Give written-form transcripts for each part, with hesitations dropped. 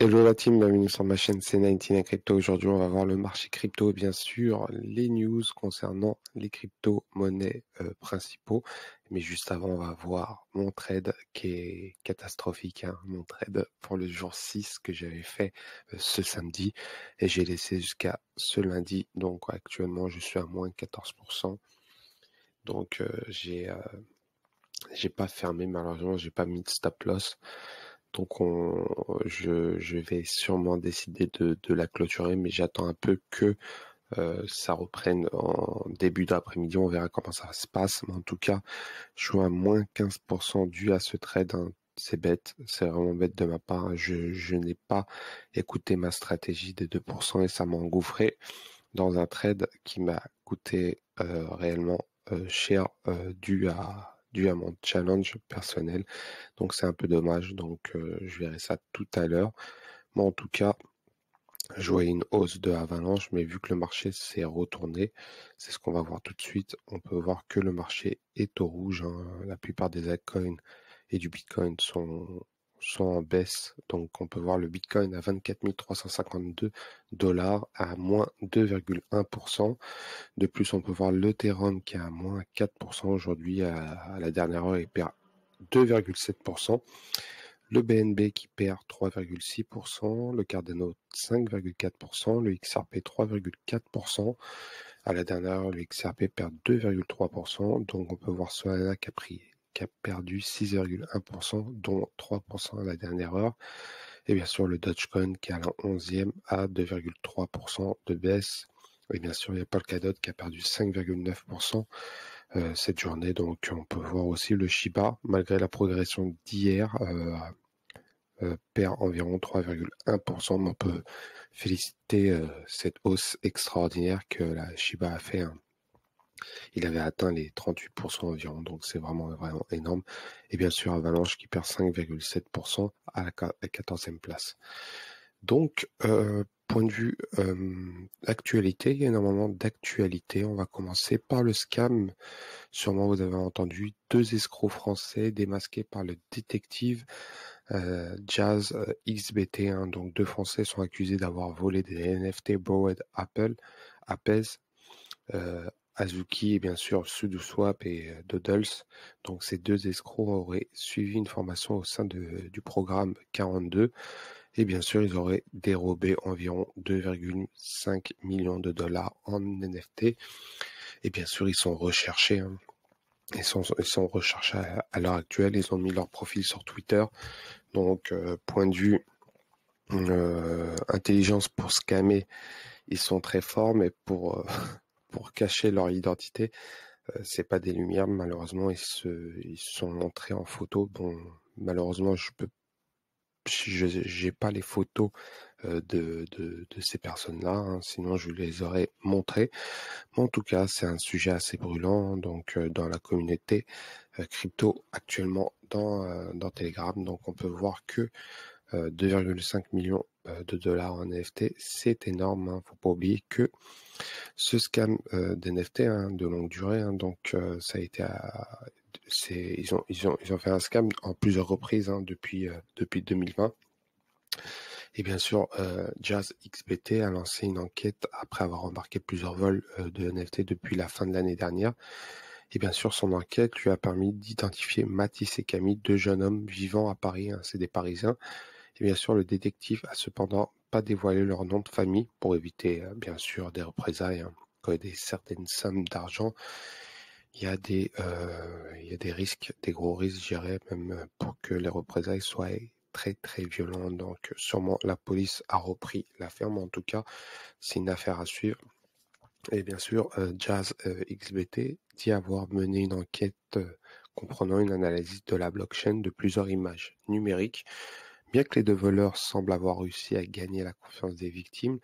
Hello la team, bienvenue sur ma chaîne C99 Crypto. Aujourd'hui, on va voir le marché crypto et bien sûr les news concernant les crypto-monnaies principaux. Mais juste avant, on va voir mon trade qui est catastrophique, hein. Mon trade pour le jour 6 que j'avais fait ce samedi et j'ai laissé jusqu'à ce lundi. Donc actuellement, je suis à moins 14%. Donc j'ai pas fermé malheureusement, j'ai pas mis de stop loss. Donc je vais sûrement décider de la clôturer, mais j'attends un peu que ça reprenne en début d'après-midi. On verra comment ça se passe. Mais en tout cas, je suis à moins 15% dû à ce trade, hein. C'est bête, c'est vraiment bête de ma part, hein. Je n'ai pas écouté ma stratégie des 2% et ça m'a engouffré dans un trade qui m'a coûté réellement cher dû à mon challenge personnel. Donc c'est un peu dommage, donc je verrai ça tout à l'heure. Mais en tout cas, je voyais une hausse de Avalanche, mais vu que le marché s'est retourné, c'est ce qu'on va voir tout de suite. On peut voir que le marché est au rouge, hein. La plupart des altcoins et du Bitcoin sont en baisse. Donc on peut voir le Bitcoin à 24 352 dollars à moins 2,1%. De plus, on peut voir l'Ethereum qui est à moins 4% aujourd'hui. À la dernière heure, il perd 2,7%. Le BNB qui perd 3,6%, le Cardano 5,4%, le XRP 3,4%. À la dernière heure, le XRP perd 2,3%. Donc on peut voir Solana qui a perdu 6,1%, dont 3% à la dernière heure. Et bien sûr, le Dogecoin qui est à la 11e à 2,3% de baisse. Et bien sûr, il y a Polkadot qui a perdu 5,9% cette journée. Donc on peut voir aussi le Shiba, malgré la progression d'hier, perd environ 3,1%. Mais on peut féliciter cette hausse extraordinaire que la Shiba a fait, hein. Il avait atteint les 38% environ, donc c'est vraiment énorme. Et bien sûr, Avalanche qui perd 5,7% à la 14e place. Donc, point de vue actualité, il y a énormément d'actualité. On va commencer par le scam. Sûrement vous avez entendu 2 escrocs français démasqués par le détective Jazz XBT, hein. Donc 2 Français sont accusés d'avoir volé des NFT Browed Apes, Azuki et bien sûr SudoSwap et Doodles. Donc ces 2 escrocs auraient suivi une formation au sein du programme 42 et bien sûr ils auraient dérobé environ 2,5 millions de dollars en NFT et bien sûr ils sont recherchés, hein. Ils sont recherchés à l'heure actuelle. Ils ont mis leur profil sur Twitter. Donc point de vue intelligence pour scammer, ils sont très forts, mais pour cacher leur identité, c'est pas des lumières. Malheureusement, ils se sont montrés en photo. Bon, malheureusement, j'ai pas les photos de ces personnes-là, hein, sinon je les aurais montrées. Mais en tout cas, c'est un sujet assez brûlant, donc dans la communauté crypto actuellement dans Telegram. Donc on peut voir que 2,5 millions de dollars en NFT, c'est énorme, hein. Faut pas oublier que ce scam d'NFT, hein, de longue durée, hein, donc ça a été ils ont fait un scam en plusieurs reprises, hein, depuis 2020. Et bien sûr, Jazz XBT a lancé une enquête après avoir remarqué plusieurs vols de NFT depuis la fin de l'année dernière. Et bien sûr, son enquête lui a permis d'identifier Mathis et Camille, 2 jeunes hommes vivant à Paris, hein, c'est des Parisiens. Et bien sûr, le détective a cependant pas dévoilé leur nom de famille pour éviter, bien sûr, des représailles, hein. Quand il y a certaines sommes d'argent, il y a des risques, des gros risques, je dirais, même pour que les représailles soient très très violentes. Donc, sûrement, la police a repris l'affaire, mais en tout cas, c'est une affaire à suivre. Et bien sûr, Jazz XBT dit avoir mené une enquête comprenant une analyse de la blockchain de plusieurs images numériques. Bien que les 2 voleurs semblent avoir réussi à gagner la confiance des victimes,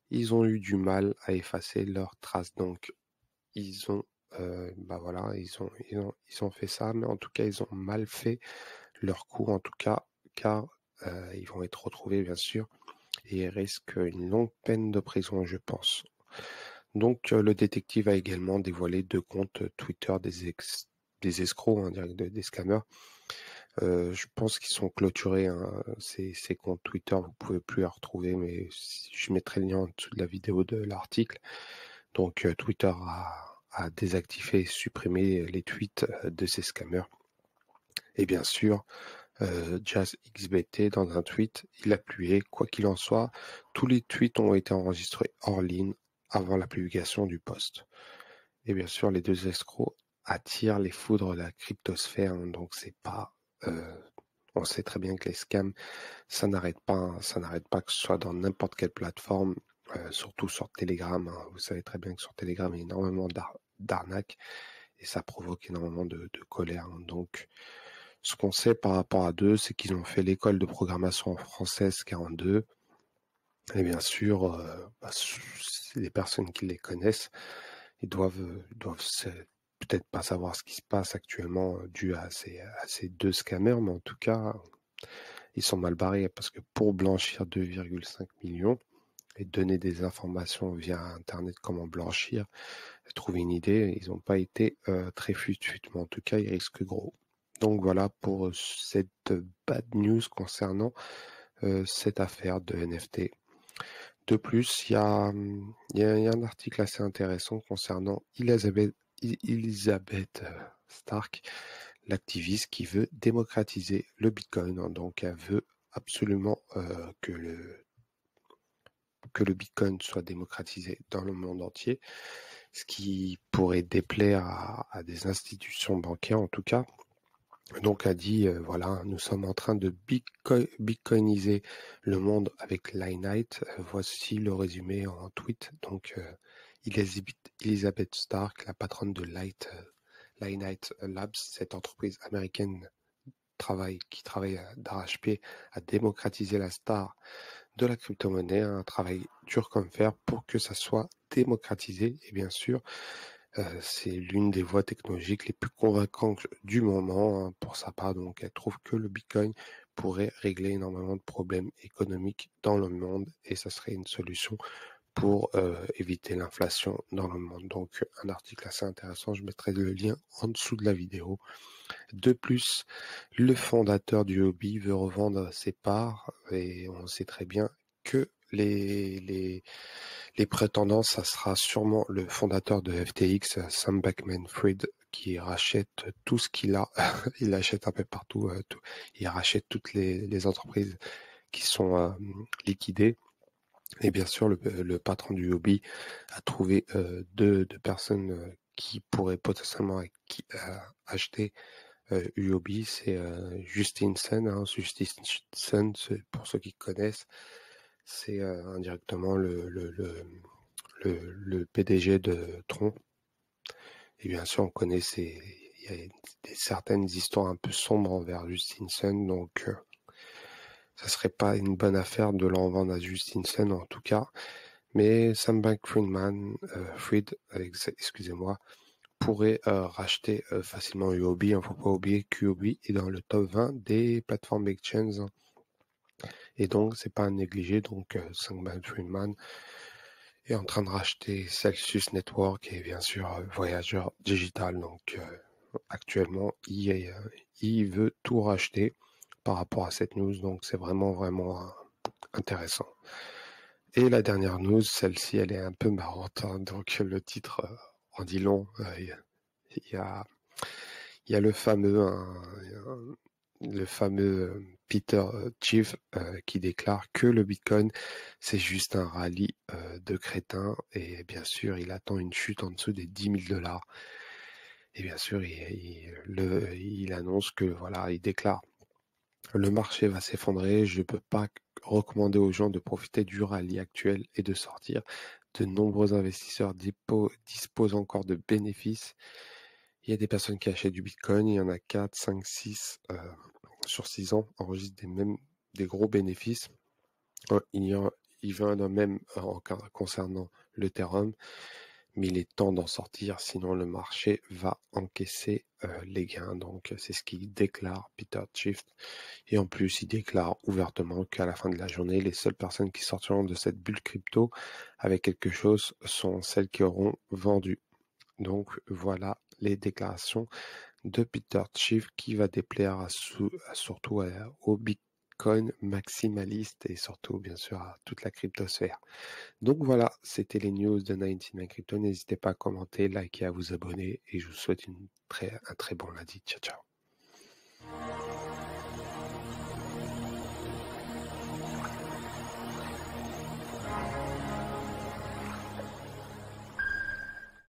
ils ont eu du mal à effacer leurs traces. Donc, ils ont, voilà, ils ont fait ça, mais en tout cas, ils ont mal fait leur coup, en tout cas, car ils vont être retrouvés, bien sûr, et ils risquent une longue peine de prison, je pense. Donc, le détective a également dévoilé 2 comptes Twitter des escrocs, hein, des scammers. Je pense qu'ils sont clôturés, hein, ces comptes Twitter, vous pouvez plus les retrouver, mais je mettrai le lien en dessous de la vidéo de l'article. Donc Twitter a désactivé et supprimé les tweets de ces scammers. Et bien sûr, JazzXBT, dans un tweet, il a publié, quoi qu'il en soit, tous les tweets ont été enregistrés hors ligne avant la publication du post. Et bien sûr, les deux escrocs attirent les foudres de la cryptosphère, hein, donc c'est pas... on sait très bien que les scams, ça n'arrête pas, hein, que ce soit dans n'importe quelle plateforme, surtout sur Telegram, hein. Vous savez très bien que sur Telegram, il y a énormément d'arnaques et ça provoque énormément de colère, hein. Donc, ce qu'on sait par rapport à eux, c'est qu'ils ont fait l'école de programmation française 42. Et bien sûr, c'est des personnes qui les connaissent. Ils doivent peut-être pas savoir ce qui se passe actuellement dû à ces deux scammers, mais en tout cas, ils sont mal barrés parce que pour blanchir 2,5 millions et donner des informations via Internet comment blanchir, trouver une idée, ils n'ont pas été très fut-fut, mais en tout cas, ils risquent gros. Donc voilà pour cette bad news concernant cette affaire de NFT. De plus, il y a un article assez intéressant concernant Elizabeth Stark, l'activiste qui veut démocratiser le Bitcoin. Donc, elle veut absolument que le Bitcoin soit démocratisé dans le monde entier, ce qui pourrait déplaire à des institutions bancaires en tout cas. Donc a dit, voilà, nous sommes en train de bitcoiniser le monde avec Lignite. Voici le résumé en tweet. Donc Elizabeth Stark, la patronne de Lignite Labs, cette entreprise américaine qui travaille d'arrache-pied à démocratiser la star de la crypto-monnaie, un travail dur comme fer pour que ça soit démocratisé. Et bien sûr, c'est l'une des voies technologiques les plus convaincantes du moment, hein, pour sa part. Donc, elle trouve que le Bitcoin pourrait régler énormément de problèmes économiques dans le monde et ça serait une solution pour éviter l'inflation dans le monde. Donc, un article assez intéressant. Je mettrai le lien en dessous de la vidéo. De plus, le fondateur du hobby veut revendre ses parts et on sait très bien que les prétendants, ça sera sûrement le fondateur de FTX, Sam Bankman-Fried, qui rachète tout ce qu'il a. Il achète un peu partout. Il rachète toutes les entreprises qui sont liquidées. Et bien sûr, le patron du hobby a trouvé deux personnes qui pourraient potentiellement acheter UOB. C'est Justin Sun. Hein. Justin Sun, pour ceux qui connaissent, c'est indirectement le PDG de Tron. Et bien sûr, on connaît il y a certaines histoires un peu sombres envers Justin Sun, donc ça serait pas une bonne affaire de l'en vendre à Justin Sun en tout cas. Mais Sam Bankman-Fried, excusez-moi, pourrait racheter facilement UOB. Il ne faut pas oublier qu'UOB est dans le top 20 des plateformes exchange. Et donc, c'est pas à négliger. Donc, Sam Bankman-Fried est en train de racheter Celsius Network et bien sûr Voyager Digital. Donc actuellement, il veut tout racheter par rapport à cette news. Donc c'est vraiment intéressant. Et la dernière news, celle-ci, elle est un peu marrante. Hein. Donc le titre en dit long. Il y a le fameux Peter Schiff qui déclare que le Bitcoin c'est juste un rallye de crétins et bien sûr il attend une chute en dessous des 10 000 $. Et bien sûr il annonce que voilà, il déclare le marché va s'effondrer, je ne peux pas recommander aux gens de profiter du rallye actuel et de sortir. De nombreux investisseurs disposent encore de bénéfices. Il y a des personnes qui achètent du Bitcoin, il y en a 4, 5, 6 sur 6 ans, enregistrent des gros bénéfices. Il y en a même concernant l'Ethereum, mais il est temps d'en sortir, sinon le marché va encaisser les gains. Donc c'est ce qu'il déclare Peter Schiff. Et en plus, il déclare ouvertement qu'à la fin de la journée, les seules personnes qui sortiront de cette bulle crypto avec quelque chose sont celles qui auront vendu. Donc voilà les déclarations de Peter Schiff qui va déplaire surtout aux Bitcoin maximalistes et surtout bien sûr à toute la cryptosphère. Donc voilà, c'était les news de 99 Crypto. N'hésitez pas à commenter, liker, à vous abonner et je vous souhaite un très bon lundi. Ciao ciao.